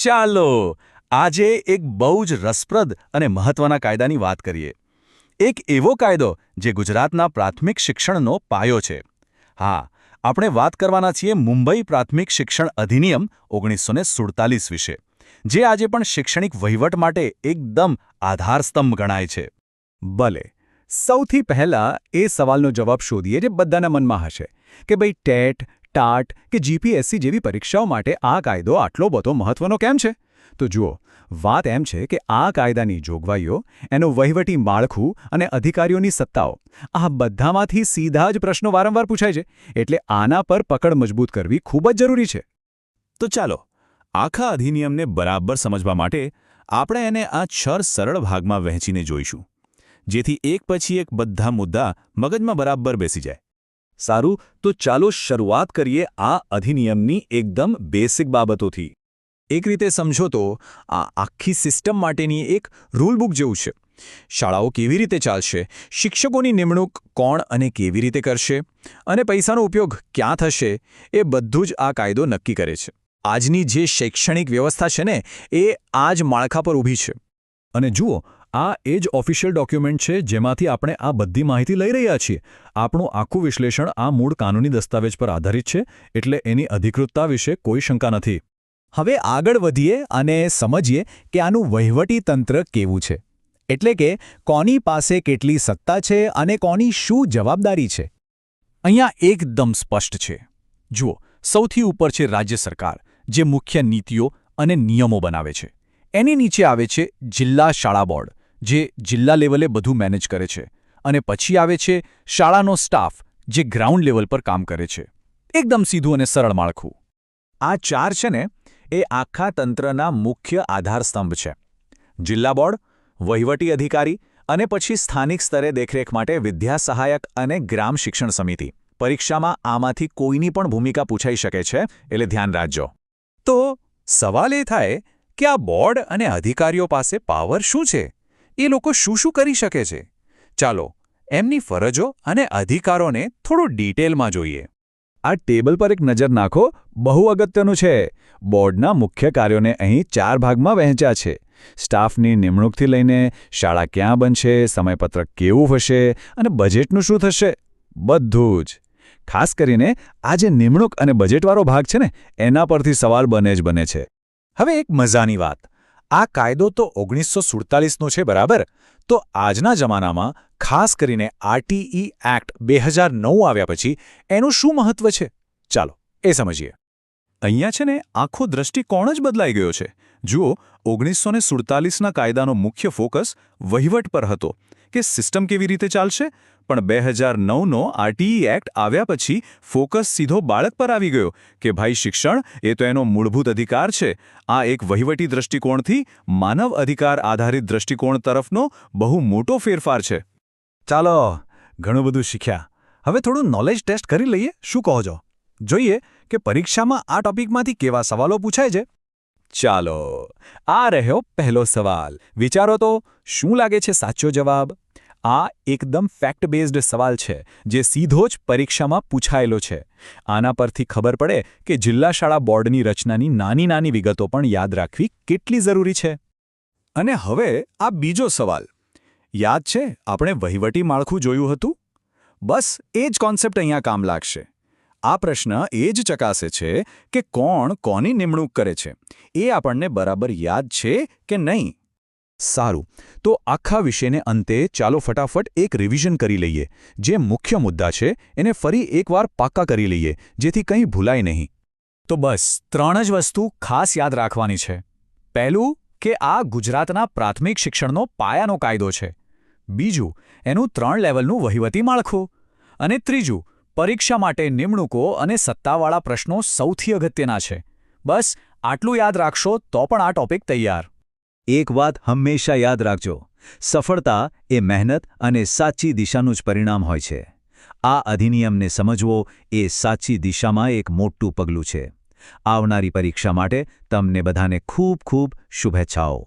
ચાલો આજે એક બહુ જ રસપ્રદ અને મહત્વના કાયદાની વાત કરીએ. એક એવો કાયદો જે ગુજરાતના પ્રાથમિક શિક્ષણનો પાયો છે. હા, આપણે વાત કરવાના છીએ મુંબઈ પ્રાથમિક શિક્ષણ અધિનિયમ 1947 વિશે, જે આજે પણ શૈક્ષણિક વહીવટ માટે એકદમ આધારસ્તંભ ગણાય છે. ભલે, સૌથી પહેલા એ સવાલનો જવાબ શોધીએ જે બધાના મનમાં હશે કે ભાઈ ટેટ, ટાટ કે જીપીએસસી જેવી પરીક્ષાઓ માટે આ કાયદો આટલો બધો મહત્વનો કેમ છે? તો જુઓ, વાત એમ છે કે આ કાયદાની જોગવાઈઓ, એનું વહીવટી માળખું અને અધિકારીઓની સત્તાઓ, આ બધામાંથી સીધા જ પ્રશ્નો વારંવાર પૂછાય છે, એટલે આના પર પકડ મજબૂત કરવી ખૂબ જ જરૂરી છે. તો ચાલો આખા અધિનિયમને બરાબર સમજવા માટે આપણે એને આ 6 સરળ ભાગમાં વહેંચીને જોઈશું, જેથી એક પછી એક બધા મુદ્દા મગજમાં બરાબર બેસી જાય. સારું, તો ચાલો શરૂઆત કરીએ આ અધિનિયમની એકદમ બેસિક બાબતોથી. એક રીતે સમજો તો આ આખી સિસ્ટમ માટેની એક રૂલ બુક જેવું છે. શાળાઓ કેવી રીતે ચાલશે, શિક્ષકોની નિમણૂક કોણ અને કેવી રીતે કરશે, અને પૈસાનો ઉપયોગ ક્યાં થશે, એ બધું જ આ કાયદો નક્કી કરે છે. આજની જે શૈક્ષણિક વ્યવસ્થા છે ને, એ આ જ માળખા પર ઊભી છે. અને જુઓ, આ એ જ ઓફિશિયલ ડોક્યુમેન્ટ છે જેમાંથી આપણે આ બધી માહિતી લઈ રહ્યા છીએ. આપણું આખું વિશ્લેષણ આ મૂળ કાનૂની દસ્તાવેજ પર આધારિત છે, એટલે એની અધિકૃતતા વિશે કોઈ શંકા નથી. હવે આગળ વધીએ અને સમજીએ કે આનું વહીવટી તંત્ર કેવું છે. એટલે કે કોની પાસે કેટલી સત્તા છે અને કોની શું જવાબદારી છે. અહીંયા એકદમ સ્પષ્ટ છે. જુઓ, સૌથી ઉપર છે રાજ્ય સરકાર, જે મુખ્ય નીતિઓ અને નિયમો બનાવે છે. એની નીચે આવે છે જિલ્લા શાળા બોર્ડ, જે જિલ્લા લેવલે બધું મેનેજ કરે છે. અને પછી આવે છે શાળાનો સ્ટાફ, જે ગ્રાઉન્ડ લેવલ પર કામ કરે છે. એકદમ સીધું અને સરળ માળખું. આ 4 છે ને, એ આખા તંત્રના મુખ્ય આધારસ્તંભ છે. જિલ્લા બોર્ડ, વહીવટી અધિકારી અને પછી સ્થાનિક સ્તરે દેખરેખ માટે વિદ્યા સહાયક અને ગ્રામ શિક્ષણ સમિતિ. પરીક્ષામાં આમાંથી કોઈની પણ ભૂમિકા પૂછાઈ શકે છે, એટલે ધ્યાન રાખજો. તો સવાલ એ થાય કે આ બોર્ડ અને અધિકારીઓ પાસે પાવર શું છે? એ લોકો શું શું કરી શકે છે? ચાલો એમની ફરજો અને અધિકારોને થોડું ડિટેલમાં જોઈએ. આ ટેબલ પર એક નજર નાખો, બહુ અગત્યનું છે. બોર્ડના મુખ્ય કાર્યોને અહીં 4 ભાગમાં વહેંચ્યા છે. સ્ટાફની નિમણૂકથી લઈને શાળા ક્યાં બનશે, સમયપત્રક કેવું હશે અને બજેટનું શું થશે, બધું જ. ખાસ કરીને આ જે નિમણૂક અને બજેટવાળો ભાગ છે ને, એના પરથી સવાલ બને છે. હવે એક મજાની વાત, આ કાયદો તો 1947નો છે, બરાબર? તો આજના જમાનામાં ખાસ કરીને આરટીઈ એક્ટ 2009 આવ્યા પછી એનું શું મહત્વ છે? ચાલો એ સમજીએ. અહીંયા છે ને, આખો દૃષ્ટિકોણ જ બદલાઈ ગયો છે. જુઓ, 1947ના કાયદાનો મુખ્ય ફોકસ વહીવટ પર હતો કે સિસ્ટમ કેવી રીતે ચાલશે, પણ 2009નો આરટીઈ એક્ટ આવ્યા પછી ફોકસ સીધો બાળક પર આવી ગયો કે ભાઈ શિક્ષણ એ તો એનો મૂળભૂત અધિકાર છે. આ એક વહીવટી દૃષ્ટિકોણથી માનવ અધિકાર આધારિત દૃષ્ટિકોણ તરફનો બહુ મોટો ફેરફાર છે. ચાલો, ઘણું બધું શીખ્યા. હવે થોડું નોલેજ ટેસ્ટ કરી લઈએ, શું કહો છો? જોઈએ કે પરીક્ષામાં આ ટોપિકમાંથી કેવા સવાલો પૂછાય છે. ચાલો, આ રહ્યો પહેલો સવાલ. વિચારો તો, શું લાગે છે સાચો જવાબ? આ એકદમ ફેક્ટ બેઝડ સવાલ છે, જે સીધો જ પરીક્ષામાં પૂછાયેલો છે. આના પરથી ખબર પડે કે જિલ્લા શાળા બોર્ડની રચનાની નાની નાની વિગતો પણ યાદ રાખવી કેટલી જરૂરી છે. અને હવે આ બીજો સવાલ. યાદ છે આપણે વહીવટી માળખું જોયું હતું? બસ એ જ કોન્સેપ્ટ અહીંયા કામ લાગશે. આ પ્રશ્ન એ જ ચકાસે છે કે કોણ કોની નિમણૂક કરે છે, એ આપણને બરાબર યાદ છે કે નહીં. સારું, તો આખા વિષયને અંતે ચાલો ફટાફટ એક રિવિઝન કરી લઈએ. જે મુખ્ય મુદ્દા છે એને ફરી એકવાર પાક્કા કરી લઈએ, જેથી કંઈ ભૂલાય નહીં. તો બસ 3 જ વસ્તુ ખાસ યાદ રાખવાની છે. પહેલું, કે આ ગુજરાતના પ્રાથમિક શિક્ષણનો પાયાનો કાયદો છે. બીજું, એનું 3 લેવલનું વહીવટી માળખું. અને ત્રીજું, પરીક્ષા માટે નિમણૂકો અને સત્તાવાળા પ્રશ્નો સૌથી અગત્યના છે. બસ આટલું યાદ રાખશો તો પણ આ ટોપિક તૈયાર. એક વાત હંમેશા યાદ રાખજો, સફળતા એ મહેનત અને સાચી દિશાનું જ પરિણામ હોય છે. આ અધિનિયમને સમજવો એ સાચી દિશામાં એક મોટું પગલું છે. આવનારી પરીક્ષા માટે તમને બધાને ખૂબ ખૂબ શુભેચ્છાઓ.